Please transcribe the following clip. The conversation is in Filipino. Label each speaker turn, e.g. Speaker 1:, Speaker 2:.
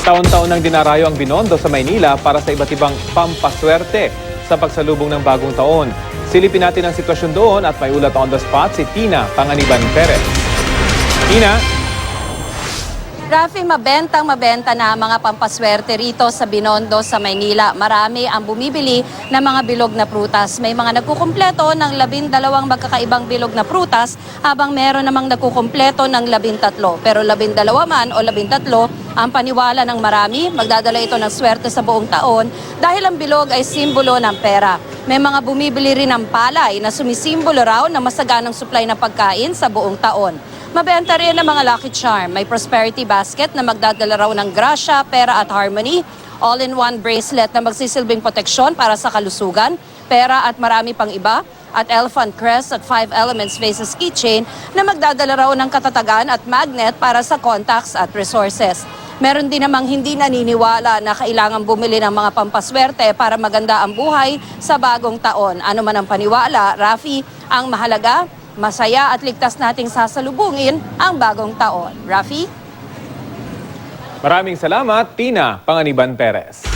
Speaker 1: Taon-taon nang dinarayo ang Binondo sa Maynila para sa iba't ibang pampaswerte sa pagsalubong ng bagong taon. Silipin natin ang sitwasyon doon at may ulat on the spot si Tina Panganiban Perez. Tina?
Speaker 2: Rafi, mabenta na mga pampaswerte rito sa Binondo sa Maynila. Marami ang bumibili ng mga bilog na prutas. May mga nagkukumpleto ng 12 magkakaibang bilog na prutas habang meron namang nagkukumpleto ng 13. Pero 12 man o 13 ang paniwala ng marami, magdadala ito ng swerte sa buong taon dahil ang bilog ay simbolo ng pera. May mga bumibili rin ng palay na sumisimbolo raw ng masaganang supply ng pagkain sa buong taon. Mabenta rin ang mga Lucky Charm. May prosperity basket na magdadala raw ng grasya, pera at harmony. All-in-one bracelet na magsisilbing proteksyon para sa kalusugan, pera at marami pang iba. At elephant crest at 5 elements faces keychain na magdadala raw ng katatagan at magnet para sa contacts at resources. Meron din namang hindi naniniwala na kailangan bumili ng mga pampaswerte para maganda ang buhay sa bagong taon. Ano man ang paniwala, Rafi, ang mahalaga, masaya at ligtas nating sasalubungin ang bagong taon. Rafi?
Speaker 1: Maraming salamat, Tina Panganiban Perez.